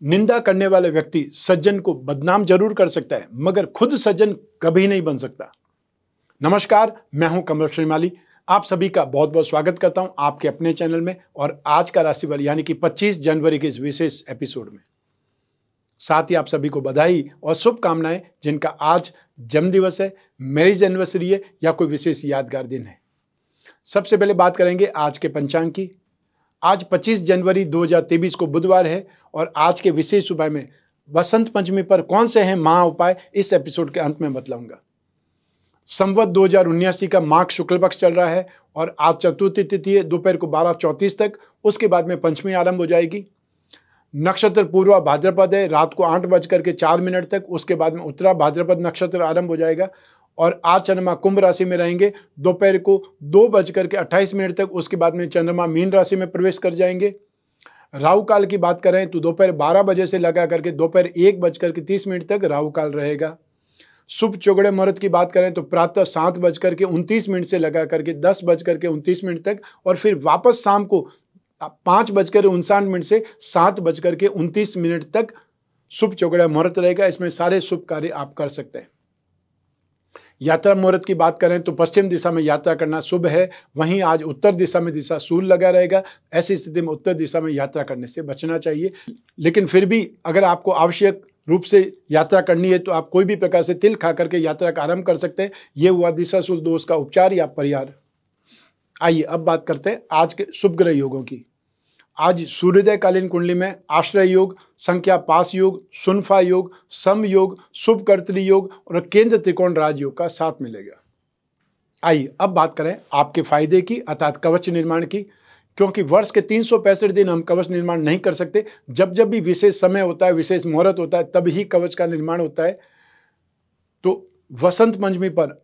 निंदा करने वाले व्यक्ति सज्जन को बदनाम जरूर कर सकता है, मगर खुद सज्जन कभी नहीं बन सकता। नमस्कार, मैं हूं कमल श्रीमाली। आप सभी का बहुत बहुत स्वागत करता हूं आपके अपने चैनल में और आज का राशिफल यानी कि 25 जनवरी के इस विशेष एपिसोड में। साथ ही आप सभी को बधाई और शुभकामनाएं जिनका आज जन्मदिवस है, मैरिज एनिवर्सरी है या कोई विशेष यादगार दिन है। सबसे पहले बात करेंगे आज के पंचांग की। आज 25 जनवरी 2023 को बुधवार है और आज के विशेष उपाय में वसंत पंचमी पर कौन से हैं महा उपाय इस एपिसोड के अंत में बतलाऊंगा। संवत 2079 का माघ शुक्ल पक्ष चल रहा है और आज चतुर्थी तिथि है दोपहर को 12:34 तक। उसके बाद में पंचमी आरंभ हो जाएगी। नक्षत्र पूर्वा भाद्रपद है, रात को 8:04 तक। उसके बाद में उत्तरा भाद्रपद नक्षत्र आरंभ हो जाएगा और आज चंद्रमा कुंभ राशि में रहेंगे दोपहर को 2:28 तक। उसके बाद में चंद्रमा मीन राशि में प्रवेश कर जाएंगे। राहु काल की बात करें तो दोपहर 12 बजे से लगा करके दोपहर 1:30 तक राहु काल रहेगा। शुभ चौगड़े मुहूर्त की बात करें तो प्रातः 7:29 से लगा करके 10:29 तक और फिर वापस शाम को 5:59 से 7:29 तक शुभ चौगड़ा मुहूर्त रहेगा। इसमें सारे शुभ कार्य आप कर सकते हैं। यात्रा मुहूर्त की बात करें तो पश्चिम दिशा में यात्रा करना शुभ है। वहीं आज उत्तर दिशा में दिशा शूल लगा रहेगा। ऐसी स्थिति में उत्तर दिशा में यात्रा करने से बचना चाहिए। लेकिन फिर भी अगर आपको आवश्यक रूप से यात्रा करनी है तो आप कोई भी प्रकार से तिल खा करके यात्रा का आरंभ कर सकते हैं। ये हुआ दिशाशूल दोष का उपचार या परिहार। आइए अब बात करते हैं आज के शुभ ग्रह योगों की। आज सूर्योदय कालीन कुंडली में आश्रय योग, संख्या पास योग, सुनफा योग, सम योग, शुभ कर्तरी योग और केंद्र त्रिकोण राजयोग का साथ मिलेगा। आइए अब बात करें आपके फायदे की अर्थात कवच निर्माण की। क्योंकि वर्ष के 365 दिन हम कवच निर्माण नहीं कर सकते। जब जब भी विशेष समय होता है, विशेष मुहूर्त होता है, तब ही कवच का निर्माण होता है। तो वसंत पंचमी पर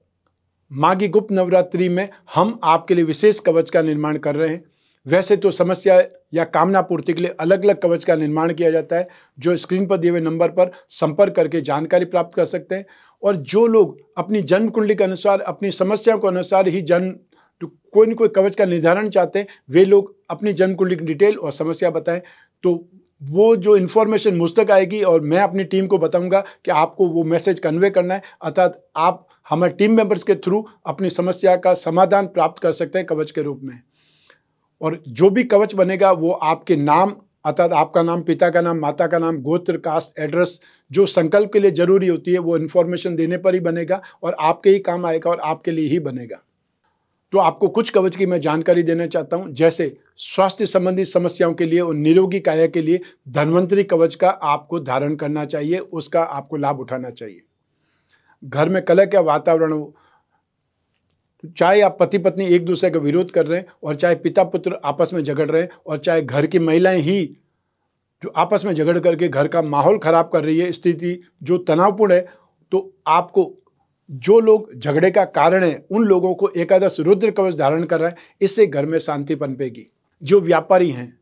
माघी गुप्त नवरात्रि में हम आपके लिए विशेष कवच का निर्माण कर रहे हैं। वैसे तो समस्या या कामना पूर्ति के लिए अलग अलग कवच का निर्माण किया जाता है, जो स्क्रीन पर दिए हुए नंबर पर संपर्क करके जानकारी प्राप्त कर सकते हैं। और जो लोग अपनी जन्म कुंडली के अनुसार, अपनी समस्याओं के अनुसार ही कोई न कोई कवच का निर्धारण चाहते हैं, वे लोग अपनी जन्म कुंडली की डिटेल और समस्या बताएं तो वो जो इन्फॉर्मेशन मुझ तक आएगी और मैं अपनी टीम को बताऊंगा कि आपको वो मैसेज कन्वे करना है। अर्थात आप हमारे टीम मेंबर्स के थ्रू अपनी समस्या का समाधान प्राप्त कर सकते हैं कवच के रूप में। और जो भी कवच बनेगा वो आपके नाम अर्थात आपका नाम, पिता का नाम, माता का नाम, गोत्र, कास्ट, एड्रेस जो संकल्प के लिए जरूरी होती है वो इन्फॉर्मेशन देने पर ही बनेगा और आपके ही काम आएगा और आपके लिए ही बनेगा। तो आपको कुछ कवच की मैं जानकारी देना चाहता हूं, जैसे स्वास्थ्य संबंधी समस्याओं के लिए और निरोगी काया के लिए धन्वंतरी कवच का आपको धारण करना चाहिए, उसका आपको लाभ उठाना चाहिए। घर में कलह का वातावरण हो, चाहे आप पति पत्नी एक दूसरे का विरोध कर रहे हैं और चाहे पिता पुत्र आपस में झगड़ रहे हैं और चाहे घर की महिलाएं ही जो आपस में झगड़ करके घर का माहौल खराब कर रही है, स्थिति जो तनावपूर्ण है, तो आपको जो लोग झगड़े का कारण है उन लोगों को एकादश रुद्र कवच धारण कर रहे हैं। इससे घर में शांति पनपेगी। जो व्यापारी हैं,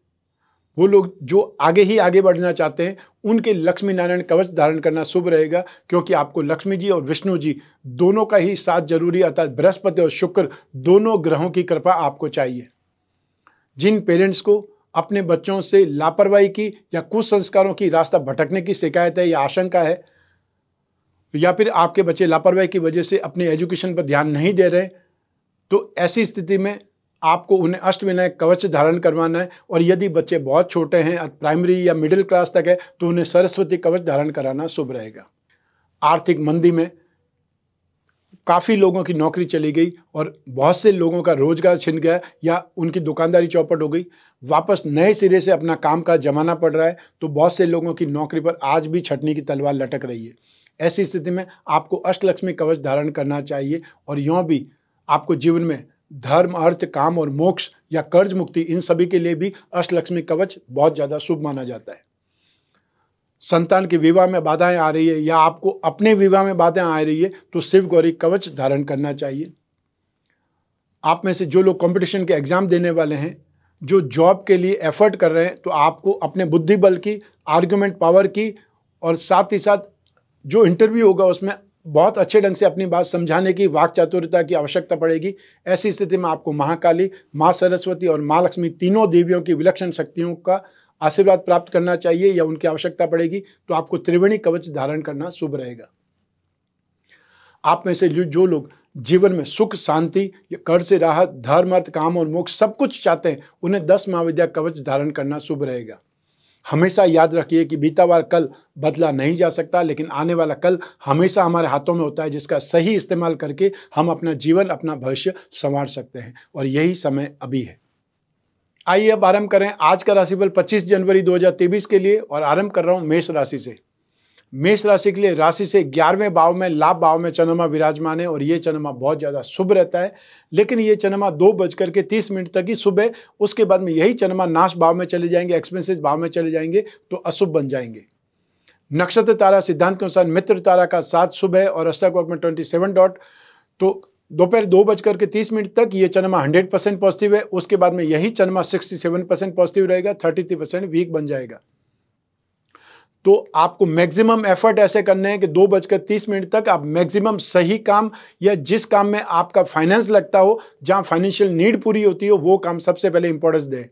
वो लोग जो आगे बढ़ना चाहते हैं, उनके लक्ष्मी नारायण कवच धारण करना शुभ रहेगा। क्योंकि आपको लक्ष्मी जी और विष्णु जी दोनों का ही साथ जरूरी, अर्थात बृहस्पति और शुक्र दोनों ग्रहों की कृपा आपको चाहिए। जिन पेरेंट्स को अपने बच्चों से लापरवाही की या कुसंस्कारों की रास्ता भटकने की शिकायत है या आशंका है, या फिर आपके बच्चे लापरवाही की वजह से अपनी एजुकेशन पर ध्यान नहीं दे रहे, तो ऐसी स्थिति में आपको उन्हें अष्टविनायक कवच धारण करवाना है। और यदि बच्चे बहुत छोटे हैं, प्राइमरी या मिडिल क्लास तक है, तो उन्हें सरस्वती कवच धारण कराना शुभ रहेगा। आर्थिक मंदी में काफ़ी लोगों की नौकरी चली गई और बहुत से लोगों का रोजगार छिन गया या उनकी दुकानदारी चौपट हो गई। वापस नए सिरे से अपना काम काज जमाना पड़ रहा है, तो बहुत से लोगों की नौकरी पर आज भी छटनी की तलवार लटक रही है। ऐसी स्थिति में आपको अष्टलक्ष्मी कवच धारण करना चाहिए। और यूँ भी आपको जीवन में धर्म, अर्थ, काम और मोक्ष या कर्ज मुक्ति, इन सभी के लिए भी अष्टलक्ष्मी कवच बहुत ज़्यादा शुभ माना जाता है। संतान के विवाह में बाधाएं आ रही है या आपको अपने विवाह में बाधाएं आ रही है, तो शिव गौरी कवच धारण करना चाहिए। आप में से जो लोग कंपटीशन के एग्जाम देने वाले हैं, जो जॉब के लिए एफर्ट कर रहे हैं, तो आपको अपने बुद्धि बल की, आर्गुमेंट पावर की और साथ ही साथ जो इंटरव्यू होगा उसमें बहुत अच्छे ढंग से अपनी बात समझाने की, वाक चातुर्यता की आवश्यकता पड़ेगी। ऐसी स्थिति में आपको महाकाली, माँ सरस्वती और माँ लक्ष्मी तीनों देवियों की विलक्षण शक्तियों का आशीर्वाद प्राप्त करना चाहिए या उनकी आवश्यकता पड़ेगी तो आपको त्रिवेणी कवच धारण करना शुभ रहेगा। आप में से जो लोग जीवन में सुख, शांति, कर्ज से राहत, धर्म, अर्थ, काम और मोक्ष सब कुछ चाहते हैं, उन्हें 10 महाविद्या कवच धारण करना शुभ रहेगा। हमेशा याद रखिए कि बीता हुआ कल बदला नहीं जा सकता, लेकिन आने वाला कल हमेशा हमारे हाथों में होता है, जिसका सही इस्तेमाल करके हम अपना जीवन, अपना भविष्य संवार सकते हैं, और यही समय अभी है। आइए अब आरंभ करें आज का राशिफल 25 जनवरी 2023 के लिए, और आरंभ कर रहा हूं मेष राशि से। मेष राशि के लिए राशि से 11वें भाव में, लाभ भाव में चंद्रमा विराजमान है, और ये चंद्रमा बहुत ज़्यादा शुभ रहता है, लेकिन ये चंद्रमा 2:30 तक ही शुभ है। उसके बाद में यही चंद्रमा नाश भाव में चले जाएंगे, एक्सपेंसिव भाव में चले जाएंगे तो अशुभ बन जाएंगे। नक्षत्र तारा सिद्धांत के अनुसार मित्र तारा का साथ शुभ है और अष्टक में 27 डॉट, तो दोपहर 2:30 तक ये चंद्रमा 100% पॉजिटिव है। उसके बाद में यही चंद्रमा 67% पॉजिटिव रहेगा, 33% वीक बन जाएगा। तो आपको मैक्सिमम एफर्ट ऐसे करने हैं कि 2:30 तक आप मैक्सिमम सही काम, या जिस काम में आपका फाइनेंस लगता हो, जहां फाइनेंशियल नीड पूरी होती हो, वो काम सबसे पहले इंपॉर्टेंस दें।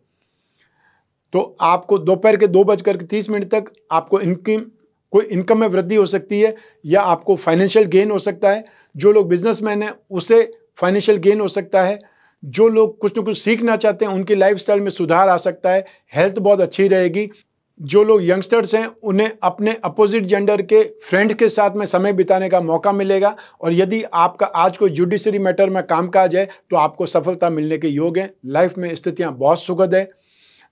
तो आपको दोपहर के 2:30 तक आपको कोई इनकम में वृद्धि हो सकती है, या आपको फाइनेंशियल गेन हो सकता है। जो लोग बिजनेसमैन हैं उसे फाइनेंशियल गेन हो सकता है। जो लोग कुछ न कुछ सीखना चाहते हैं उनकी लाइफस्टाइल में सुधार आ सकता है। हेल्थ बहुत अच्छी रहेगी। जो लोग यंगस्टर्स हैं उन्हें अपने अपोजिट जेंडर के फ्रेंड्स के साथ में समय बिताने का मौका मिलेगा, और यदि आपका आज कोई जुडिशरी मैटर में कामकाज है तो आपको सफलता मिलने के योग हैं। लाइफ में स्थितियां बहुत सुखद है।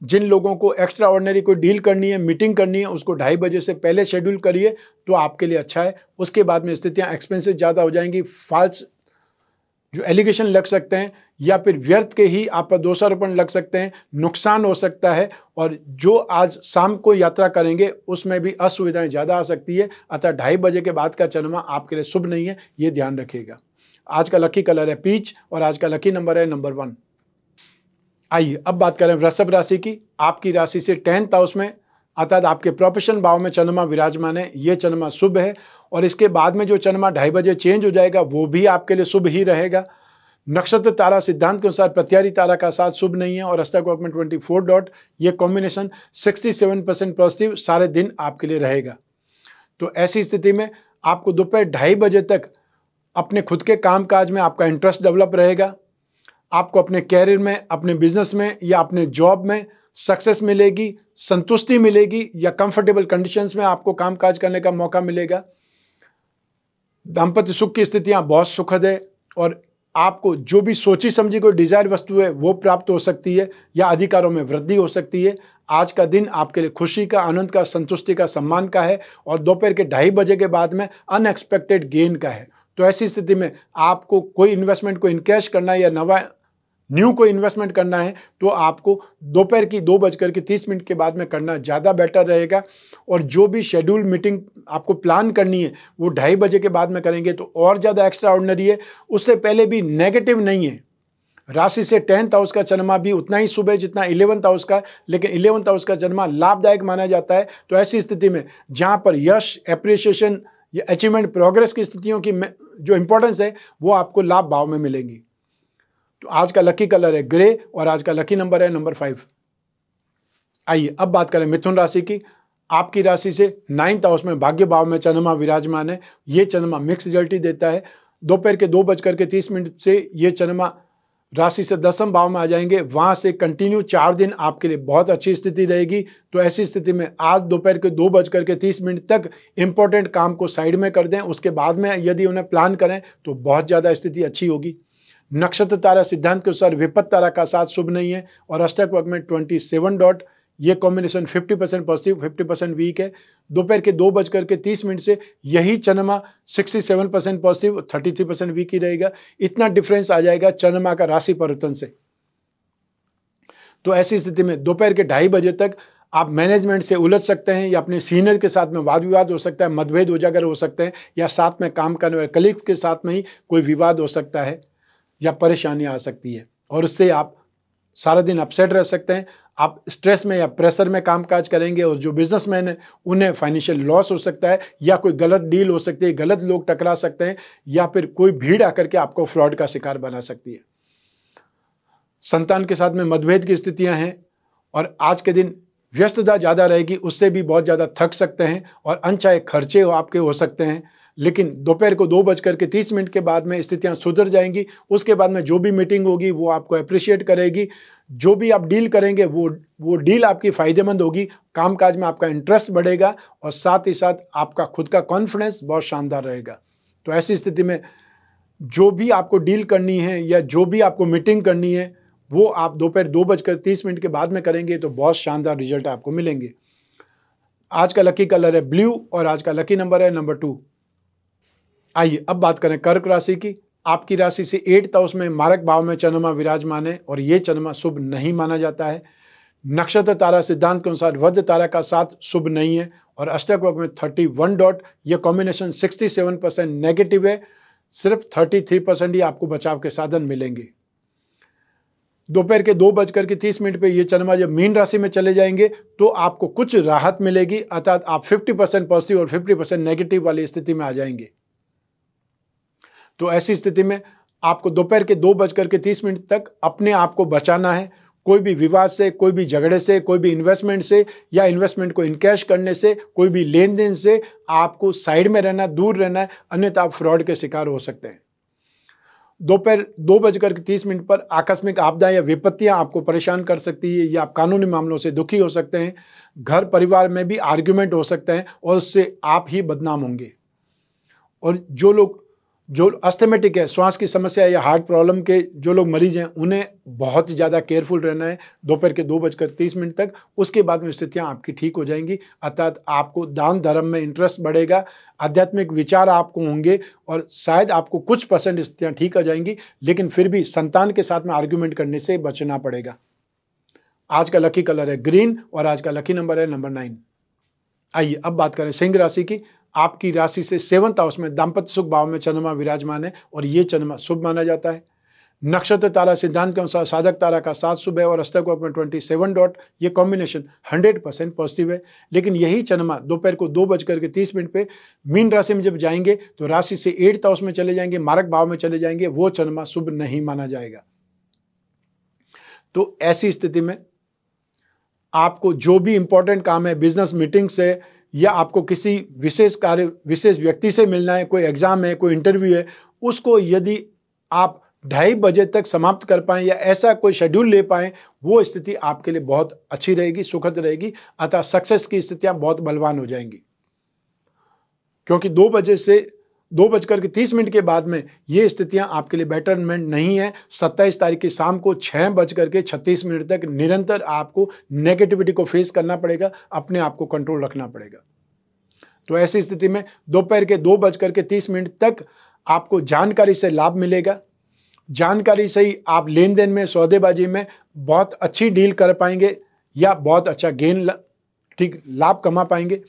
जिन लोगों को एक्स्ट्रा ऑर्डिनरी कोई डील करनी है, मीटिंग करनी है, उसको 2:30 बजे से पहले शेड्यूल करिए तो आपके लिए अच्छा है। उसके बाद में स्थितियां एक्सपेंसिव ज़्यादा हो जाएंगी, फाल्स जो एलिगेशन लग सकते हैं, या फिर व्यर्थ के ही आप पर दोषारोपण लग सकते हैं, नुकसान हो सकता है, और जो आज शाम को यात्रा करेंगे उसमें भी असुविधाएं ज़्यादा आ सकती है। अतः 2:30 बजे के बाद का चंद्रमा आपके लिए शुभ नहीं है, ये ध्यान रखिएगा। आज का लकी कलर है पीच, और आज का लकी नंबर है नंबर 1। आइए अब बात करें वृषभ राशि की। आपकी राशि से 10th हाउस में, अर्थात आपके प्रोफेशन भाव में चंद्रमा विराजमान है। ये चंद्रमा शुभ है, और इसके बाद में जो चंद्रमा 2:30 बजे चेंज हो जाएगा वो भी आपके लिए शुभ ही रहेगा। नक्षत्र तारा सिद्धांत के अनुसार प्रत्यारी तारा का साथ शुभ नहीं है, और अष्टक में 24 डॉट, ये कॉम्बिनेशन 67% पॉजिटिव सारे दिन आपके लिए रहेगा। तो ऐसी स्थिति में आपको दोपहर 2:30 बजे तक अपने खुद के कामकाज में आपका इंटरेस्ट डेवलप रहेगा। आपको अपने कैरियर में, अपने बिजनेस में, या अपने जॉब में सक्सेस मिलेगी, संतुष्टि मिलेगी, या कंफर्टेबल कंडीशंस में आपको कामकाज करने का मौका मिलेगा। दाम्पत्य सुख की स्थितियां बहुत सुखद है, और आपको जो भी सोची समझी कोई डिजायर वस्तु है वो प्राप्त हो सकती है, या अधिकारों में वृद्धि हो सकती है। आज का दिन आपके लिए खुशी का, आनंद का, संतुष्टि का, सम्मान का है, और दोपहर के 2:30 बजे के बाद में अनएक्सपेक्टेड गेन का है। तो ऐसी स्थिति में आपको कोई इन्वेस्टमेंट को इनकैश करना है, या न्यू कोई इन्वेस्टमेंट करना है, तो आपको दोपहर की 2:30 के बाद में करना ज़्यादा बेटर रहेगा। और जो भी शेड्यूल मीटिंग आपको प्लान करनी है वो 2:30 बजे के बाद में करेंगे तो और ज़्यादा एक्स्ट्रा ऑर्डिनरी है। उससे पहले भी नेगेटिव नहीं है। राशि से 10th हाउस का चंद्रमा भी उतना ही शुभ है जितना 11th हाउस का, लेकिन 11th हाउस का चंद्रमा लाभदायक माना जाता है। तो ऐसी स्थिति में जहाँ पर यश, एप्रिसिएशन या अचीवमेंट, प्रोग्रेस की स्थितियों की जो इंपॉर्टेंस है वो आपको लाभ भाव में मिलेंगी। तो आज का लकी कलर है ग्रे, और आज का लकी नंबर है नंबर 5। आइए अब बात करें मिथुन राशि की। आपकी राशि से 9th हाउस में भाग्य भाव में चंद्रमा विराजमान है। ये चंद्रमा मिक्स रिजल्ट ही देता है। दोपहर के 2:30 से ये चंद्रमा राशि से 10th भाव में आ जाएंगे। वहाँ से कंटिन्यू 4 दिन आपके लिए बहुत अच्छी स्थिति रहेगी। तो ऐसी स्थिति में आज दोपहर के 2:30 तक इंपॉर्टेंट काम को साइड में कर दें। उसके बाद में यदि उन्हें प्लान करें तो बहुत ज़्यादा स्थिति अच्छी होगी। नक्षत्र तारा सिद्धांत के अनुसार विपत्त तारा का साथ शुभ नहीं है, और अष्टक वर्ग में 27 डॉट, ये कॉम्बिनेशन 50% पॉजिटिव, 50% वीक है। दोपहर के 2:30 से यही चंद्रमा 67% पॉजिटिव, 33% वीक ही रहेगा। इतना डिफरेंस आ जाएगा चंद्रमा का राशि परिवर्तन से। तो ऐसी स्थिति में दोपहर के 2:30 बजे तक आप मैनेजमेंट से उलझ सकते हैं, या अपने सीनियर के साथ में वाद विवाद हो सकता है, मतभेद उजागर हो सकते हैं, या साथ में काम करने वाले कलीग के साथ में ही कोई विवाद हो सकता है, या परेशानी आ सकती है, और उससे आप सारा दिन अपसेट रह सकते हैं। आप स्ट्रेस में या प्रेशर में कामकाज करेंगे, और जो बिजनेसमैन हैं उन्हें फाइनेंशियल लॉस हो सकता है, या कोई गलत डील हो सकती है, गलत लोग टकरा सकते हैं, या फिर कोई भीड़ आकर के आपको फ्रॉड का शिकार बना सकती है। संतान के साथ में मतभेद की स्थितियां हैं, और आज के दिन व्यस्तता ज़्यादा रहेगी, उससे भी बहुत ज़्यादा थक सकते हैं और अनचाहे खर्चे आपके हो सकते हैं। लेकिन दोपहर को 2:30 के बाद में स्थितियां सुधर जाएंगी। उसके बाद में जो भी मीटिंग होगी वो आपको अप्रिशिएट करेगी, जो भी आप डील करेंगे वो डील आपकी फ़ायदेमंद होगी, कामकाज में आपका इंटरेस्ट बढ़ेगा और साथ ही साथ आपका खुद का कॉन्फिडेंस बहुत शानदार रहेगा। तो ऐसी स्थिति में जो भी आपको डील करनी है या जो भी आपको मीटिंग करनी है वो आप दोपहर 2:30 के बाद में करेंगे तो बहुत शानदार रिजल्ट आपको मिलेंगे। आज का लकी कलर है ब्लू और आज का लकी नंबर है नंबर 2। आइए अब बात करें कर्क राशि की। आपकी राशि से 8th हाउस में मारक भाव में चंद्रमा विराजमान है और ये चंद्रमा शुभ नहीं माना जाता है। नक्षत्र तारा सिद्धांत के अनुसार वध तारा का साथ शुभ नहीं है और अष्टक वर्ग में 31 डॉट, यह कॉम्बिनेशन 67% नेगेटिव है। सिर्फ 33% ही आपको बचाव के साधन मिलेंगे। दोपहर के 2:30 पे ये चंद्रमा जब मीन राशि में चले जाएंगे तो आपको कुछ राहत मिलेगी, अर्थात आप 50% पॉजिटिव और 50% नेगेटिव वाली स्थिति में आ जाएंगे। तो ऐसी स्थिति में आपको दोपहर के 2:30 तक अपने आप को बचाना है, कोई भी विवाद से, कोई भी झगड़े से, कोई भी इन्वेस्टमेंट से या इन्वेस्टमेंट को इनकैश करने से, कोई भी लेन देन से आपको साइड में रहना, दूर रहना है, अन्यथा आप फ्रॉड के शिकार हो सकते हैं। दोपहर 2:30 पर आकस्मिक आपदाएं या विपत्तियां आपको परेशान कर सकती है या आप कानूनी मामलों से दुखी हो सकते हैं। घर परिवार में भी आर्ग्यूमेंट हो सकते हैं और उससे आप ही बदनाम होंगे। और जो अस्थमेटिक है, श्वास की समस्या या हार्ट प्रॉब्लम के जो लोग मरीज हैं, उन्हें बहुत ही ज़्यादा केयरफुल रहना है दोपहर के 2:30 तक। उसके बाद में स्थितियाँ आपकी ठीक हो जाएंगी, अर्थात आपको दान धर्म में इंटरेस्ट बढ़ेगा, आध्यात्मिक विचार आपको होंगे और शायद आपको कुछ % स्थितियाँ ठीक हो जाएंगी, लेकिन फिर भी संतान के साथ में आर्ग्यूमेंट करने से बचना पड़ेगा। आज का लकी कलर है ग्रीन और आज का लकी नंबर है नंबर 9। आइए अब बात करें सिंह राशि की। आपकी राशि से 7th हाउस में दाम्पत्य सुख भाव में चंद्रमा विराजमान है और ये चंद्रमा शुभ माना जाता है। नक्षत्र तारा सिद्धांत के अनुसार साधक तारा का साथ शुभ है और अष्टक वर्ग में 27 डॉट, ये कॉम्बिनेशन 100% पॉजिटिव है। लेकिन यही चंद्रमा दोपहर को 2:30 पे मीन राशि में जब जाएंगे तो राशि से 8th हाउस में चले जाएंगे, मारक भाव में चले जाएंगे, वो चंद्रमा शुभ नहीं माना जाएगा। तो ऐसी स्थिति में आपको जो भी इंपॉर्टेंट काम है, बिजनेस मीटिंग से या आपको किसी विशेष कार्य, विशेष व्यक्ति से मिलना है, कोई एग्जाम है, कोई इंटरव्यू है, उसको यदि आप 2:30 बजे तक समाप्त कर पाएं या ऐसा कोई शेड्यूल ले पाएं, वो स्थिति आपके लिए बहुत अच्छी रहेगी, सुखद रहेगी, अतः सक्सेस की स्थितियां बहुत बलवान हो जाएंगी। क्योंकि 2:30 के बाद में ये स्थितियां आपके लिए बेटरमेंट नहीं है। 27 तारीख की शाम को 6:36 तक निरंतर आपको नेगेटिविटी को फेस करना पड़ेगा, अपने आप को कंट्रोल रखना पड़ेगा। तो ऐसी स्थिति में दोपहर के 2:30 तक आपको जानकारी से लाभ मिलेगा। जानकारी से ही आप लेन देन में, सौदेबाजी में बहुत अच्छी डील कर पाएंगे या बहुत अच्छा गेन, ठीक लाभ कमा पाएंगे।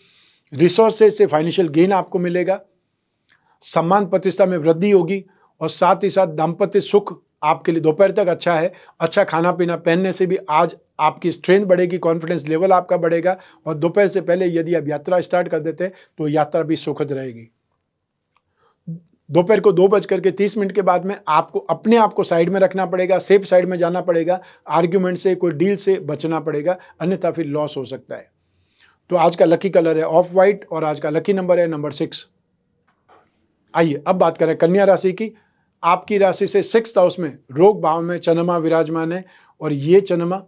रिसोर्सेज से फाइनेंशियल गेन आपको मिलेगा, सम्मान प्रतिष्ठा में वृद्धि होगी और साथ ही साथ दाम्पत्य सुख आपके लिए दोपहर तक अच्छा है। अच्छा खाना पीना, पहनने से भी आज आपकी स्ट्रेंथ बढ़ेगी, कॉन्फिडेंस लेवल आपका बढ़ेगा और दोपहर से पहले यदि आप यात्रा स्टार्ट कर देते हैं तो यात्रा भी सुखद रहेगी। दोपहर को 2:30 के बाद में आपको अपने आप को साइड में रखना पड़ेगा, सेफ साइड में जाना पड़ेगा, आर्ग्यूमेंट से, कोई डील से बचना पड़ेगा, अन्यथा फिर लॉस हो सकता है। तो आज का लकी कलर है ऑफ वाइट और आज का लकी नंबर है नंबर 6। आइए अब बात करें कन्या राशि की। आपकी राशि से 6th हाउस में रोग भाव में चंद्रमा विराजमान है और ये चंद्रमा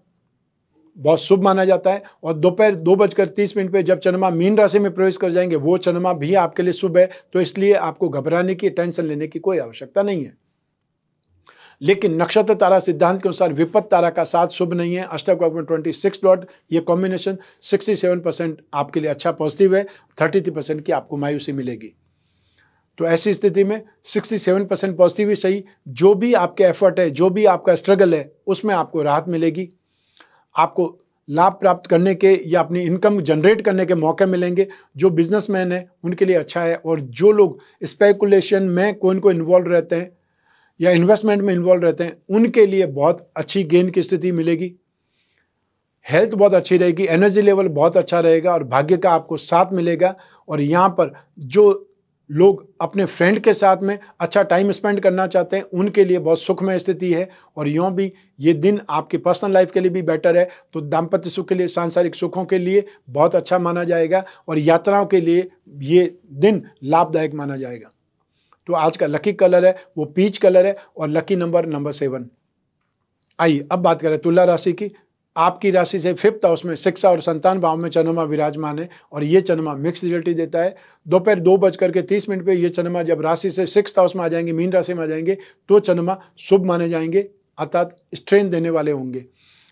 बहुत शुभ माना जाता है और दोपहर 2:30 पे जब चंद्रमा मीन राशि में प्रवेश कर जाएंगे वो चंद्रमा भी आपके लिए शुभ है। तो इसलिए आपको घबराने की, टेंशन लेने की कोई आवश्यकता नहीं है। लेकिन नक्षत्र तारा सिद्धांत के अनुसार विपत्त तारा का साथ शुभ नहीं है। अष्टक वर्ग में 26 डॉट, ये कॉम्बिनेशन 67% आपके लिए अच्छा पॉजिटिव है, 33% की आपको मायूसी मिलेगी। तो ऐसी स्थिति में 67% पॉजिटिव ही सही, जो भी आपके एफर्ट है, जो भी आपका स्ट्रगल है, उसमें आपको राहत मिलेगी। आपको लाभ प्राप्त करने के या अपनी इनकम जनरेट करने के मौके मिलेंगे। जो बिजनेसमैन है उनके लिए अच्छा है और जो लोग स्पेकुलेशन में कोई इन्वॉल्व रहते हैं या इन्वेस्टमेंट में इन्वॉल्व रहते हैं उनके लिए बहुत अच्छी गेन की स्थिति मिलेगी। हेल्थ बहुत अच्छी रहेगी, एनर्जी लेवल बहुत अच्छा रहेगा और भाग्य का आपको साथ मिलेगा। और यहाँ पर जो लोग अपने फ्रेंड के साथ में अच्छा टाइम स्पेंड करना चाहते हैं, उनके लिए बहुत सुखमय स्थिति है। और यूँ भी ये दिन आपकी पर्सनल लाइफ के लिए भी बेटर है, तो दाम्पत्य सुख के लिए, सांसारिक सुखों के लिए बहुत अच्छा माना जाएगा और यात्राओं के लिए ये दिन लाभदायक माना जाएगा। तो आज का लकी कलर है वो पीच कलर है और लकी नंबर 7। आइए अब बात करें तुला राशि की। आपकी राशि से 5th हाउस में शिक्षा और संतान भाव में चंद्रमा विराजमान है और ये चंद्रमा मिक्स रिजल्ट ही देता है। दोपहर 2:30 पे ये चंद्रमा जब राशि से 6th हाउस में आ जाएंगे, मीन राशि में आ जाएंगे, तो चंद्रमा शुभ माने जाएंगे, अर्थात स्ट्रेन देने वाले होंगे।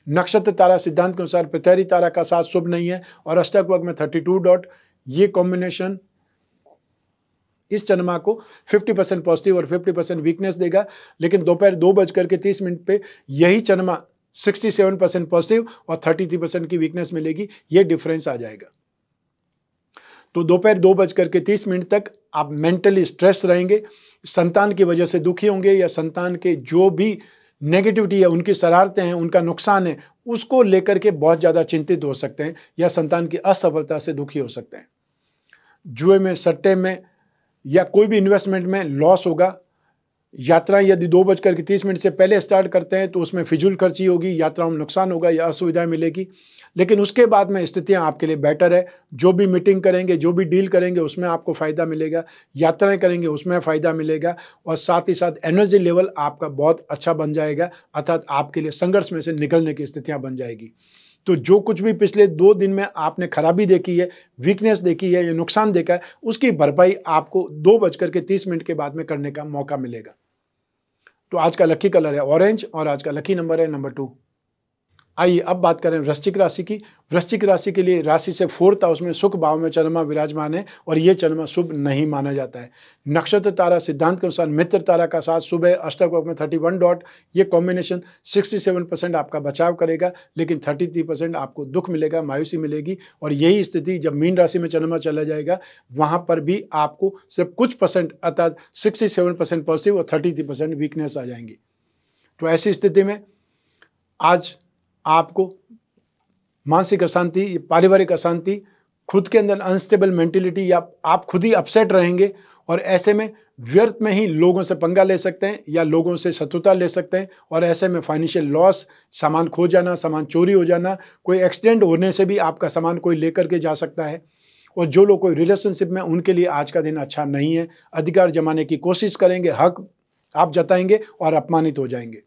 नक्षत्र तारा सिद्धांत के अनुसार प्रत्यरी तारा का साथ शुभ नहीं है और अष्टक वर्ग में 32 डॉट, ये कॉम्बिनेशन इस चंद्रमा को 50% पॉजिटिव और 50% वीकनेस देगा। लेकिन दोपहर 2:30 पे यही चंद्रमा 67% पॉजिटिव और 33% की वीकनेस मिलेगी, ये डिफरेंस आ जाएगा। तो दोपहर 2:30 तक आप मेंटली स्ट्रेस रहेंगे, संतान की वजह से दुखी होंगे या संतान के जो भी नेगेटिविटी है, उनकी शरारतें हैं, उनका नुकसान है, उसको लेकर के बहुत ज़्यादा चिंतित हो सकते हैं या संतान की असफलता से दुखी हो सकते हैं। जुए में, सट्टे में या कोई भी इन्वेस्टमेंट में लॉस होगा। यात्राएं यदि 2:30 से पहले स्टार्ट करते हैं तो उसमें फिजूल खर्ची होगी, यात्राओं में नुकसान होगा या असुविधाएं मिलेगी। लेकिन उसके बाद में स्थितियां आपके लिए बेटर है। जो भी मीटिंग करेंगे, जो भी डील करेंगे, उसमें आपको फ़ायदा मिलेगा, यात्राएं करेंगे उसमें फ़ायदा मिलेगा और साथ ही साथ एनर्जी लेवल आपका बहुत अच्छा बन जाएगा, अर्थात आपके लिए संघर्ष में से निकलने की स्थितियाँ बन जाएगी। तो जो कुछ भी पिछले 2 दिन में आपने खराबी देखी है, वीकनेस देखी है या नुकसान देखा है, उसकी भरपाई आपको 2:30 के बाद में करने का मौका मिलेगा। तो आज का लकी कलर है ऑरेंज और आज का लकी नंबर है नंबर 2। आइए अब बात करें वृश्चिक राशि की। वृश्चिक राशि के लिए राशि से 4th हाउस में सुख भाव में चंद्रमा विराजमान है और ये चंद्रमा शुभ नहीं माना जाता है। नक्षत्र तारा सिद्धांत के अनुसार मित्र तारा का साथ शुभ है, अष्टक वर्ग में 31 डॉट, ये कॉम्बिनेशन 67% आपका बचाव करेगा, लेकिन 33% आपको दुख मिलेगा, मायूसी मिलेगी। और यही स्थिति जब मीन राशि में चंद्रमा चला जाएगा, वहाँ पर भी आपको सिर्फ कुछ परसेंट अर्थात 67% पॉजिटिव और 33% वीकनेस आ जाएंगी। तो ऐसी स्थिति में आज आपको मानसिक अशांति, पारिवारिक अशांति, खुद के अंदर अनस्टेबल मेंटेलिटी या आप खुद ही अपसेट रहेंगे और ऐसे में व्यर्थ में ही लोगों से पंगा ले सकते हैं या लोगों से शत्रुता ले सकते हैं और ऐसे में फाइनेंशियल लॉस, सामान खो जाना, सामान चोरी हो जाना, कोई एक्सीडेंट होने से भी आपका सामान कोई लेकर के जा सकता है। और जो लोग कोई रिलेशनशिप में, उनके लिए आज का दिन अच्छा नहीं है। अधिकार जमाने की कोशिश करेंगे, हक आप जताएंगे और अपमानित हो जाएंगे।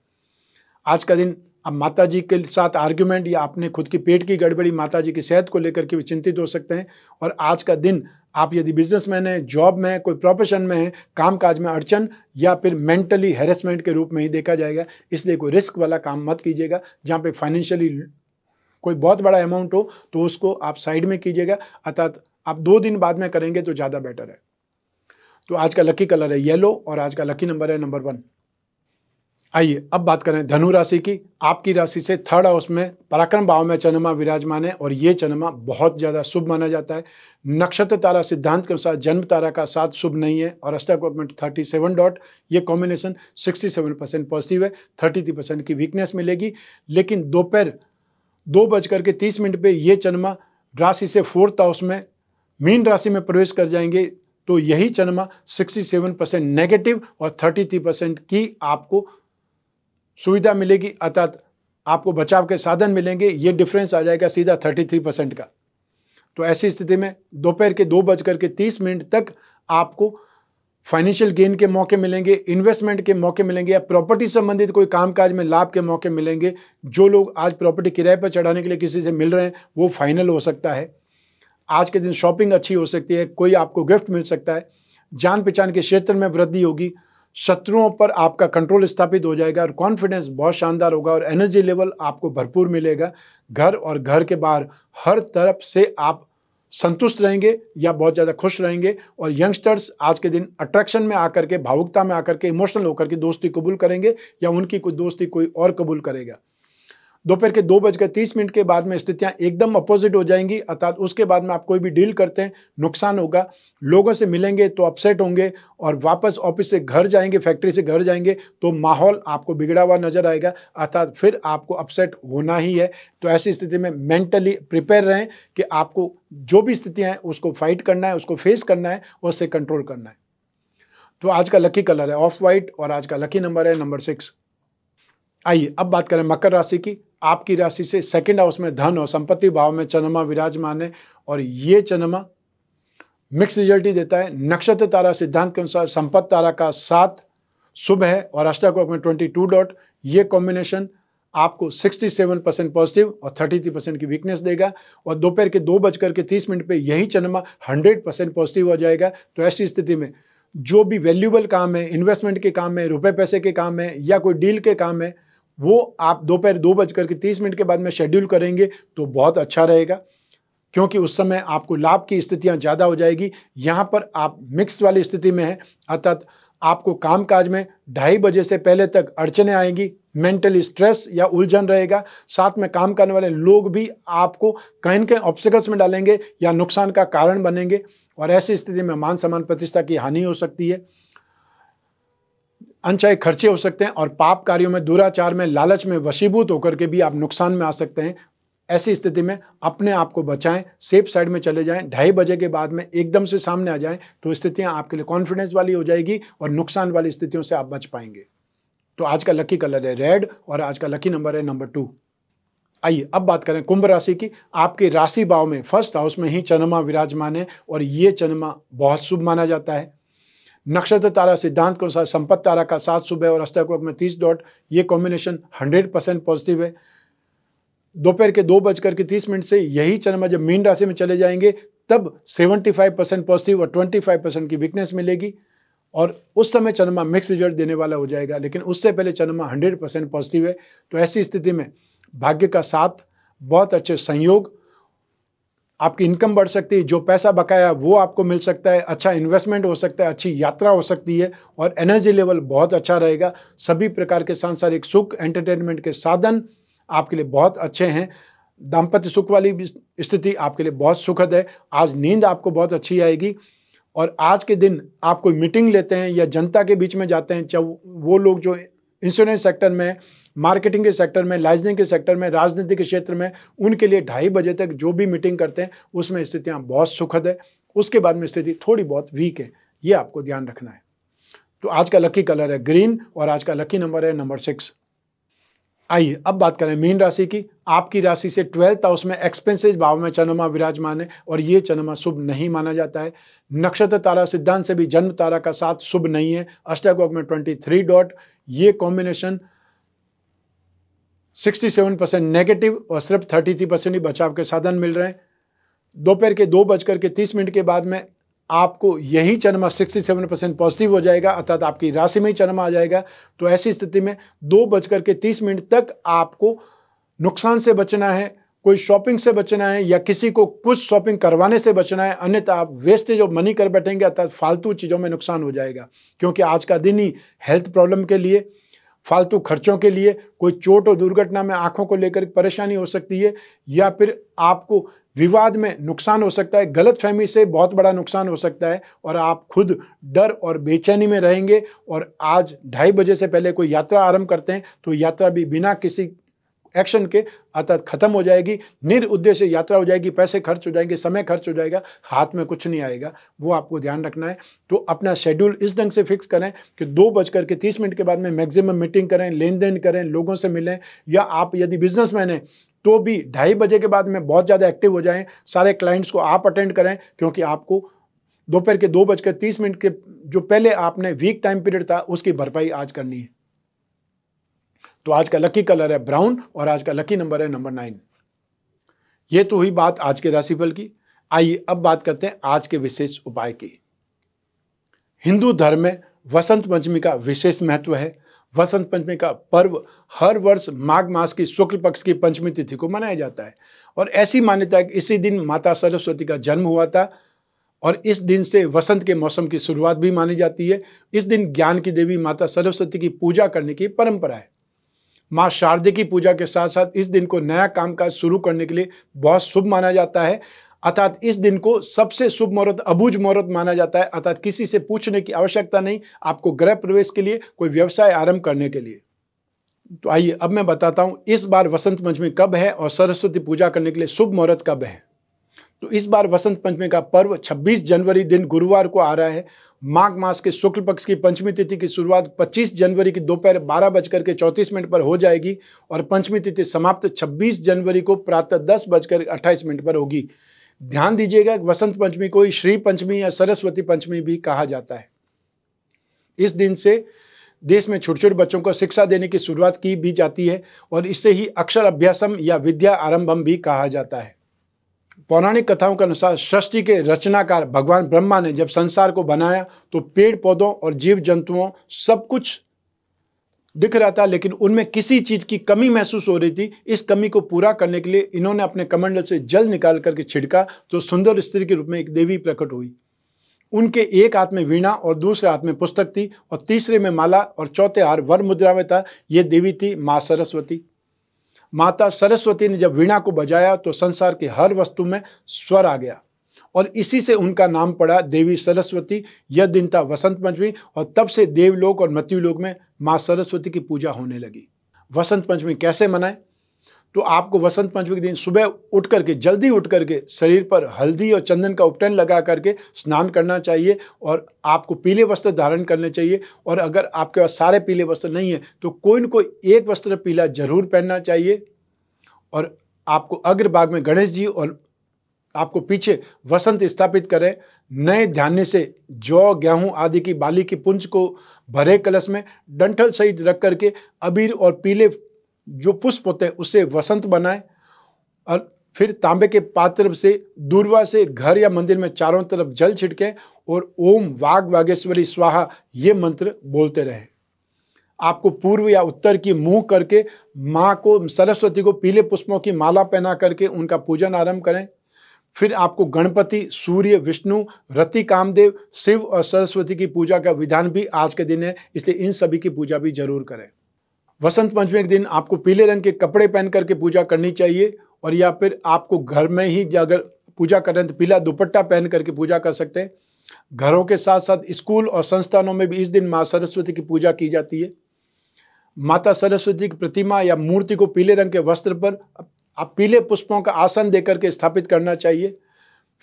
आज का दिन अब माता जी के साथ आर्ग्यूमेंट या अपने खुद की पेट की गड़बड़ी, माता जी की सेहत को लेकर के भी चिंतित हो सकते हैं। और आज का दिन आप यदि बिजनेसमैन हैं, जॉब में, कोई प्रोफेशन में हैं, कामकाज में अड़चन या फिर मेंटली हैरेसमेंट के रूप में ही देखा जाएगा। इसलिए कोई रिस्क वाला काम मत कीजिएगा। जहाँ पे फाइनेंशियली कोई बहुत बड़ा अमाउंट हो तो उसको आप साइड में कीजिएगा, अर्थात आप 2 दिन बाद में करेंगे तो ज़्यादा बेटर है। तो आज का लकी कलर है येलो और आज का लकी नंबर है नंबर 1। आइए अब बात करें धनु राशि की। आपकी राशि से 3rd हाउस में पराक्रम भाव में चंद्रमा विराजमान है और ये चंद्रमा बहुत ज़्यादा शुभ माना जाता है। नक्षत्र तारा सिद्धांत के अनुसार जन्म तारा का साथ शुभ नहीं है और अष्टक वर्ग में 37 डॉट, ये कॉम्बिनेशन 67% पॉजिटिव है, 33% की वीकनेस मिलेगी। लेकिन दोपहर 2:30 पे ये चंद्रमा राशि से 4th हाउस में मीन राशि में प्रवेश कर जाएंगे, तो यही चंद्रमा 67% नेगेटिव और 33% की आपको सुविधा मिलेगी, अर्थात आपको बचाव के साधन मिलेंगे। ये डिफरेंस आ जाएगा सीधा 33% का। तो ऐसी स्थिति में दोपहर के 2:30 तक आपको फाइनेंशियल गेन के मौके मिलेंगे, इन्वेस्टमेंट के मौके मिलेंगे या प्रॉपर्टी संबंधित कोई कामकाज में लाभ के मौके मिलेंगे। जो लोग आज प्रॉपर्टी किराए पर चढ़ाने के लिए किसी से मिल रहे हैं वो फाइनल हो सकता है। आज के दिन शॉपिंग अच्छी हो सकती है, कोई आपको गिफ्ट मिल सकता है, जान पहचान के क्षेत्र में वृद्धि होगी, शत्रुओं पर आपका कंट्रोल स्थापित हो जाएगा और कॉन्फिडेंस बहुत शानदार होगा और एनर्जी लेवल आपको भरपूर मिलेगा। घर और घर के बाहर हर तरफ से आप संतुष्ट रहेंगे या बहुत ज़्यादा खुश रहेंगे। और यंगस्टर्स आज के दिन अट्रैक्शन में आकर के, भावुकता में आकर के, इमोशनल होकर के दोस्ती कबूल करेंगे या उनकी कोई दोस्ती कोई और कबूल करेगा। दोपहर के 2:30 के बाद में स्थितियां एकदम अपोजिट हो जाएंगी, अर्थात उसके बाद में आप कोई भी डील करते हैं नुकसान होगा, लोगों से मिलेंगे तो अपसेट होंगे और वापस ऑफिस से घर जाएंगे, फैक्ट्री से घर जाएंगे तो माहौल आपको बिगड़ा हुआ नजर आएगा, अर्थात फिर आपको अपसेट होना ही है। तो ऐसी स्थिति में मेंटली प्रिपेयर रहें कि आपको जो भी स्थितियाँ हैं उसको फाइट करना है, उसको फेस करना है और उससे कंट्रोल करना है। तो आज का लकी कलर है ऑफ वाइट और आज का लकी नंबर है नंबर 6। आइए अब बात करें मकर राशि की। आपकी राशि से सेकंड हाउस में धन और संपत्ति भाव में चंद्रमा विराजमान है और ये चंद्रमा मिक्स रिजल्ट ही देता है। नक्षत्र तारा सिद्धांत के अनुसार संपत्ति तारा का 7 शुभ है और अष्टकोण में 22 डॉट। ये कॉम्बिनेशन आपको 67% पॉजिटिव और 33% की वीकनेस देगा और दोपहर के 2:30 पे यही चंद्रमा 100% पॉजिटिव हो जाएगा। तो ऐसी स्थिति में जो भी वैल्यूएबल काम है, इन्वेस्टमेंट के काम है, रुपए पैसे के काम है या कोई डील के काम है, वो आप दोपहर 2:30 के बाद में शेड्यूल करेंगे तो बहुत अच्छा रहेगा, क्योंकि उस समय आपको लाभ की स्थितियां ज़्यादा हो जाएगी। यहाँ पर आप मिक्स वाली स्थिति में हैं, अर्थात आपको कामकाज में 2:30 बजे से पहले तक अड़चने आएंगी, मेंटली स्ट्रेस या उलझन रहेगा। साथ में काम करने वाले लोग भी आपको कहीं न कहीं ऑब्स्टिकल्स में डालेंगे या नुकसान का कारण बनेंगे और ऐसी स्थिति में मान सम्मान प्रतिष्ठा की हानि हो सकती है, अनचाहे खर्चे हो सकते हैं और पाप कार्यों में, दुराचार में, लालच में वशीभूत होकर के भी आप नुकसान में आ सकते हैं। ऐसी स्थिति में अपने आप को बचाएं, सेफ साइड में चले जाएं। 2:30 बजे के बाद में एकदम से सामने आ जाएं तो स्थितियां आपके लिए कॉन्फिडेंस वाली हो जाएगी और नुकसान वाली स्थितियों से आप बच पाएंगे। तो आज का लकी कलर है रेड और आज का लकी नंबर है नंबर 2। आइए अब बात करें कुंभ राशि की। आपके राशि भाव में फर्स्ट हाउस में ही चंद्रमा विराजमान है और ये चंद्रमा बहुत शुभ माना जाता है। नक्षत्र तारा सिद्धांत के अनुसार संपत्ति तारा का 7 शुभ है और अष्टकोण में 30 डॉट। ये कॉम्बिनेशन 100% पॉजिटिव है। दोपहर के 2:30 से यही चंद्रमा जब मीन राशि में चले जाएंगे तब 75% पॉजिटिव और 25% की वीकनेस मिलेगी और उस समय चंद्रमा मिक्स रिजल्ट देने वाला हो जाएगा, लेकिन उससे पहले चंद्रमा 100% पॉजिटिव है। तो ऐसी स्थिति में भाग्य का साथ, बहुत अच्छे संयोग, आपकी इनकम बढ़ सकती है, जो पैसा बकाया वो आपको मिल सकता है, अच्छा इन्वेस्टमेंट हो सकता है, अच्छी यात्रा हो सकती है और एनर्जी लेवल बहुत अच्छा रहेगा। सभी प्रकार के सांसारिक सुख, एंटरटेनमेंट के साधन आपके लिए बहुत अच्छे हैं। दाम्पत्य सुख वाली स्थिति आपके लिए बहुत सुखद है। आज नींद आपको बहुत अच्छी आएगी और आज के दिन आप कोई मीटिंग लेते हैं या जनता के बीच में जाते हैं, चाहे वो लोग जो इंश्योरेंस सेक्टर में, मार्केटिंग के सेक्टर में, लाइजनिंग के सेक्टर में, राजनीति के क्षेत्र में, उनके लिए 2:30 बजे तक जो भी मीटिंग करते हैं उसमें स्थितियाँ बहुत सुखद है। उसके बाद में स्थिति थोड़ी बहुत वीक है, ये आपको ध्यान रखना है। तो आज का लकी कलर है ग्रीन और आज का लकी नंबर है नंबर 6। आइए अब बात करें मीन राशि की। आपकी राशि से 12th हाउस में एक्सपेंसेस भाव में चंद्रमा विराजमान है और ये चंद्रमा शुभ नहीं माना जाता है। नक्षत्र तारा सिद्धांत से भी जन्म तारा का 7 शुभ नहीं है। अष्टकोण में 23 डॉट। ये कॉम्बिनेशन 67% नेगेटिव और सिर्फ 33% ही बचाव के साधन मिल रहे हैं। दोपहर के 2:30 के बाद में आपको यही चंद्रमा 67% पॉजिटिव हो जाएगा, अर्थात आपकी राशि में ही चंद्रमा आ जाएगा। तो ऐसी स्थिति में 2:30 तक आपको नुकसान से बचना है, कोई शॉपिंग से बचना है या किसी को कुछ शॉपिंग करवाने से बचना है, अन्यथा आप वेस्टेज ऑफ मनी कर बैठेंगे, अर्थात फालतू चीज़ों में नुकसान हो जाएगा। क्योंकि आज का दिन ही हेल्थ प्रॉब्लम के लिए, फालतू खर्चों के लिए, कोई चोट और दुर्घटना में आंखों को लेकर परेशानी हो सकती है या फिर आपको विवाद में नुकसान हो सकता है, गलतफहमी से बहुत बड़ा नुकसान हो सकता है और आप खुद डर और बेचैनी में रहेंगे। और आज 2:30 बजे से पहले कोई यात्रा आरंभ करते हैं तो यात्रा भी बिना किसी एक्शन के अर्थात खत्म हो जाएगी, निरुद्देश्य यात्रा हो जाएगी, पैसे खर्च हो जाएंगे, समय खर्च हो जाएगा, हाथ में कुछ नहीं आएगा। वो आपको ध्यान रखना है। तो अपना शेड्यूल इस ढंग से फिक्स करें कि 2:30 के बाद में मैक्सिमम मीटिंग करें, लेन देन करें, लोगों से मिलें, या आप यदि बिजनेसमैन हैं तो भी 2:30 बजे के बाद में बहुत ज़्यादा एक्टिव हो जाएं। सारे क्लाइंट्स को आप अटेंड करें, क्योंकि आपको दोपहर के 2:30 के जो पहले आपने वीक टाइम पीरियड था उसकी भरपाई आज करनी है। तो आज का लकी कलर है ब्राउन और आज का लकी नंबर है नंबर 9। ये तो हुई बात आज के राशिफल की। आइए अब बात करते हैं आज के विशेष उपाय की। हिंदू धर्म में वसंत पंचमी का विशेष महत्व है। वसंत पंचमी का पर्व हर वर्ष माघ मास की शुक्ल पक्ष की पंचमी तिथि को मनाया जाता है और ऐसी मान्यता है कि इसी दिन माता सरस्वती का जन्म हुआ था और इस दिन से वसंत के मौसम की शुरुआत भी मानी जाती है। इस दिन ज्ञान की देवी माता सरस्वती की पूजा करने की परंपरा है। माँ शारदे की पूजा के साथ साथ इस दिन को नया कामकाज शुरू करने के लिए बहुत शुभ माना जाता है, अर्थात इस दिन को सबसे शुभ मुहूर्त, अबूझ मुहूर्त माना जाता है, अर्थात किसी से पूछने की आवश्यकता नहीं आपको गृह प्रवेश के लिए, कोई व्यवसाय आरंभ करने के लिए। तो आइए अब मैं बताता हूँ इस बार वसंत पंचमी कब है और सरस्वती पूजा करने के लिए शुभ मुहूर्त कब है। तो इस बार वसंत पंचमी का पर्व 26 जनवरी दिन गुरुवार को आ रहा है। माघ मास के शुक्ल पक्ष की पंचमी तिथि की शुरुआत 25 जनवरी की दोपहर 12:34 पर हो जाएगी और पंचमी तिथि समाप्त 26 जनवरी को प्रातः 10:28 पर होगी। ध्यान दीजिएगा, वसंत पंचमी को श्री पंचमी या सरस्वती पंचमी भी कहा जाता है। इस दिन से देश में छोटे छोटे बच्चों को शिक्षा देने की शुरुआत की भी जाती है और इससे ही अक्षर अभ्यासम या विद्या आरंभम भी कहा जाता है। पौराणिक कथाओं के अनुसार सृष्टि के रचनाकार भगवान ब्रह्मा ने जब संसार को बनाया तो पेड़ पौधों और जीव जंतुओं सब कुछ दिख रहा था, लेकिन उनमें किसी चीज की कमी महसूस हो रही थी। इस कमी को पूरा करने के लिए इन्होंने अपने कमंडल से जल निकाल करके छिड़का तो सुंदर स्त्री के रूप में एक देवी प्रकट हुई। उनके एक हाथ में वीणा और दूसरे हाथ में पुस्तक थी और तीसरे में माला और चौथे हार वर मुद्रा में था। यह देवी थी माँ सरस्वती। माता सरस्वती ने जब वीणा को बजाया तो संसार की हर वस्तु में स्वर आ गया और इसी से उनका नाम पड़ा देवी सरस्वती। यह दिन था वसंत पंचमी और तब से देवलोक और मृत्युलोक में माँ सरस्वती की पूजा होने लगी। वसंत पंचमी कैसे मनाएं? तो आपको वसंत पंचमी के दिन सुबह उठ करके जल्दी उठ करके शरीर पर हल्दी और चंदन का उपटन लगा करके स्नान करना चाहिए और आपको पीले वस्त्र धारण करने चाहिए। और अगर आपके पास सारे पीले वस्त्र नहीं है तो कोई न कोई एक वस्त्र पीला जरूर पहनना चाहिए। और आपको अग्रभाग में गणेश जी और आपको पीछे वसंत स्थापित करें। नए धान्य से जौ गेहूं आदि की बाली की पुंज को भरे कलश में डंठल सहित रख करके अबीर और पीले जो पुष्प होते हैं उससे वसंत बनाएं और फिर तांबे के पात्र से दूर्वा से घर या मंदिर में चारों तरफ जल छिड़कें और ओम वाग वागेश्वरी स्वाहा ये मंत्र बोलते रहें। आपको पूर्व या उत्तर की मुंह करके माँ को सरस्वती को पीले पुष्पों की माला पहना करके उनका पूजन आरंभ करें। फिर आपको गणपति, सूर्य, विष्णु, रति, कामदेव, शिव और सरस्वती की पूजा का विधान भी आज के दिन है, इसलिए इन सभी की पूजा भी जरूर करें। वसंत पंचमी के दिन आपको पीले रंग के कपड़े पहन करके पूजा करनी चाहिए और या फिर आपको घर में ही अगर पूजा करें तो पीला दुपट्टा पहन करके पूजा कर सकते हैं। घरों के साथ साथ स्कूल और संस्थानों में भी इस दिन माँ सरस्वती की पूजा की जाती है। माता सरस्वती की प्रतिमा या मूर्ति को पीले रंग के वस्त्र पर आप पीले पुष्पों का आसन देकर के स्थापित करना चाहिए।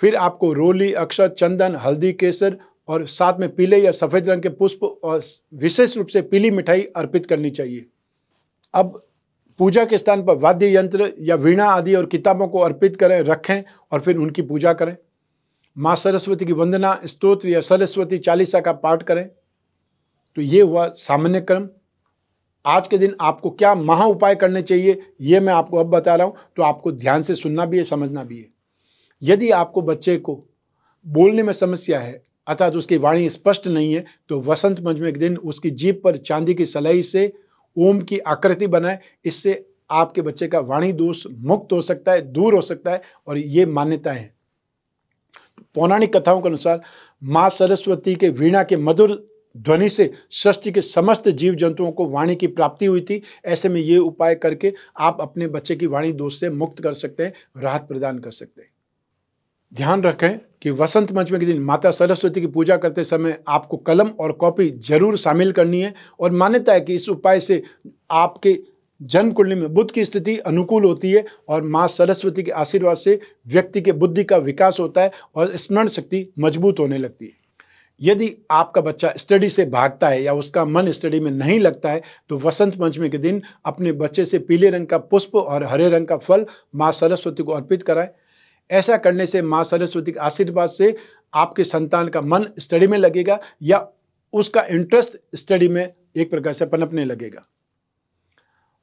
फिर आपको रोली, अक्षत, चंदन, हल्दी, केसर और साथ में पीले या सफेद रंग के पुष्प और विशेष रूप से पीली मिठाई अर्पित करनी चाहिए। अब पूजा के स्थान पर वाद्य यंत्र या वीणा आदि और किताबों को अर्पित करें, रखें और फिर उनकी पूजा करें। माँ सरस्वती की वंदना, स्तोत्र या सरस्वती चालीसा का पाठ करें। तो ये हुआ सामान्य क्रम। आज के दिन आपको क्या महा उपाय करने चाहिए ये मैं आपको अब बता रहा हूँ, तो आपको ध्यान से सुनना भी है, समझना भी है। यदि आपको बच्चे को बोलने में समस्या है अर्थात उसकी वाणी स्पष्ट नहीं है तो वसंत पंचमी के दिन उसकी जीभ पर चांदी की सलाई से ओम की आकृति बनाए। इससे आपके बच्चे का वाणी दोष मुक्त हो सकता है, दूर हो सकता है और ये मान्यताएं हैं। पौराणिक कथाओं के अनुसार माँ सरस्वती के वीणा के मधुर ध्वनि से सृष्टि के समस्त जीव जंतुओं को वाणी की प्राप्ति हुई थी। ऐसे में ये उपाय करके आप अपने बच्चे की वाणी दोष से मुक्त कर सकते हैं, राहत प्रदान कर सकते हैं। ध्यान रखें कि वसंत पंचमी के दिन माता सरस्वती की पूजा करते समय आपको कलम और कॉपी जरूर शामिल करनी है और मान्यता है कि इस उपाय से आपके जन्म कुंडली में बुध की स्थिति अनुकूल होती है और माँ सरस्वती के आशीर्वाद से व्यक्ति के बुद्धि का विकास होता है और स्मरण शक्ति मजबूत होने लगती है। यदि आपका बच्चा स्टडी से भागता है या उसका मन स्टडी में नहीं लगता है तो वसंत पंचमी के दिन अपने बच्चे से पीले रंग का पुष्प और हरे रंग का फल माँ सरस्वती को अर्पित कराएं। ऐसा करने से माँ सरस्वती के आशीर्वाद से आपके संतान का मन स्टडी में लगेगा या उसका इंटरेस्ट स्टडी में एक प्रकार से पनपने लगेगा।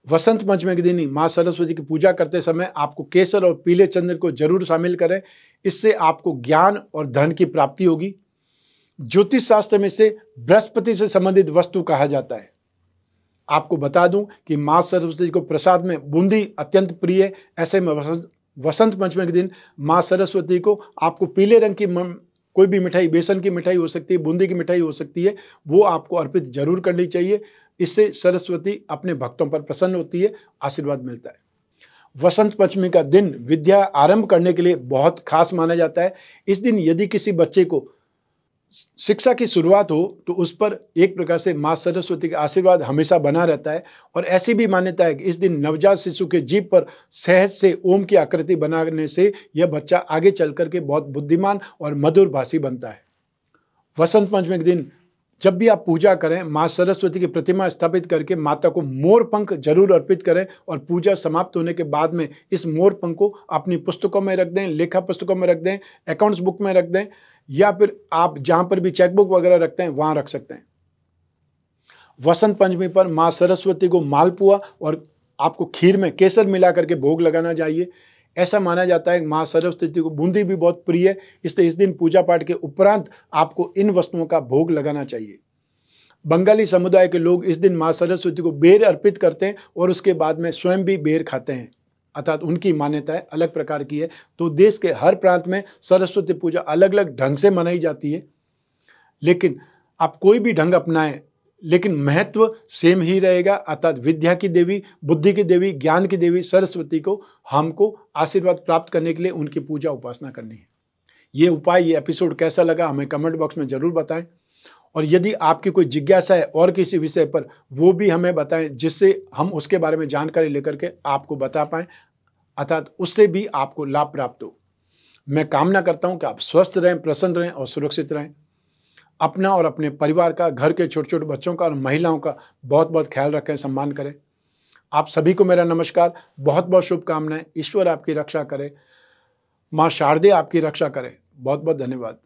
वसंत पंचमी के दिन ही माँ सरस्वती की पूजा करते समय आपको केसर और पीले चंदन को जरूर शामिल करें। इससे आपको ज्ञान और धन की प्राप्ति होगी। ज्योतिष शास्त्र में से बृहस्पति से संबंधित वस्तु कहा जाता है। आपको बता दूं कि माँ सरस्वती को प्रसाद में बूंदी अत्यंत प्रिय है। ऐसे में वसंत पंचमी के दिन माँ सरस्वती को आपको पीले रंग की कोई भी मिठाई, बेसन की मिठाई हो सकती है, बूंदी की मिठाई हो सकती है, वो आपको अर्पित जरूर करनी चाहिए। इससे सरस्वती अपने भक्तों पर प्रसन्न होती है, आशीर्वाद मिलता है। वसंत पंचमी का दिन विद्या आरंभ करने के लिए बहुत खास माना जाता है। इस दिन यदि किसी बच्चे को शिक्षा की शुरुआत हो तो उस पर एक प्रकार से माँ सरस्वती का आशीर्वाद हमेशा बना रहता है। और ऐसी भी मान्यता है कि इस दिन नवजात शिशु के जीभ पर सहज से ओम की आकृति बनाने से यह बच्चा आगे चल करके बहुत बुद्धिमान और मधुर भाषी बनता है। वसंत पंचमी के दिन जब भी आप पूजा करें, माँ सरस्वती की प्रतिमा स्थापित करके माता को मोर पंख जरूर अर्पित करें और पूजा समाप्त होने के बाद में इस मोर पंख को अपनी पुस्तकों में रख दें, लेखा पुस्तकों में रख दें, अकाउंट्स बुक में रख दें, या फिर आप जहां पर भी चेकबुक वगैरह रखते हैं वहां रख सकते हैं। वसंत पंचमी पर माँ सरस्वती को मालपुआ और आपको खीर में केसर मिला करके भोग लगाना चाहिए। ऐसा माना जाता है कि माँ सरस्वती को बूंदी भी बहुत प्रिय है, इसलिए इस दिन पूजा पाठ के उपरांत आपको इन वस्तुओं का भोग लगाना चाहिए। बंगाली समुदाय के लोग इस दिन माँ सरस्वती को बेर अर्पित करते हैं और उसके बाद में स्वयं भी बेर खाते हैं, अर्थात उनकी मान्यताएं अलग प्रकार की है। तो देश के हर प्रांत में सरस्वती पूजा अलग अलग ढंग से मनाई जाती है, लेकिन आप कोई भी ढंग अपनाएं, लेकिन महत्व सेम ही रहेगा, अर्थात विद्या की देवी, बुद्धि की देवी, ज्ञान की देवी सरस्वती को हमको आशीर्वाद प्राप्त करने के लिए उनकी पूजा उपासना करनी है। ये उपाय, ये एपिसोड कैसा लगा हमें कमेंट बॉक्स में जरूर बताएं, और यदि आपकी कोई जिज्ञासा है और किसी विषय पर, वो भी हमें बताएं, जिससे हम उसके बारे में जानकारी लेकर के आपको बता पाएं, अर्थात उससे भी आपको लाभ प्राप्त हो। मैं कामना करता हूं कि आप स्वस्थ रहें, प्रसन्न रहें और सुरक्षित रहें। अपना और अपने परिवार का, घर के छोटे छोटे बच्चों का और महिलाओं का बहुत बहुत ख्याल रखें, सम्मान करें। आप सभी को मेरा नमस्कार, बहुत बहुत शुभकामनाएं। ईश्वर आपकी रक्षा करे, माँ शारदे आपकी रक्षा करे। बहुत बहुत धन्यवाद।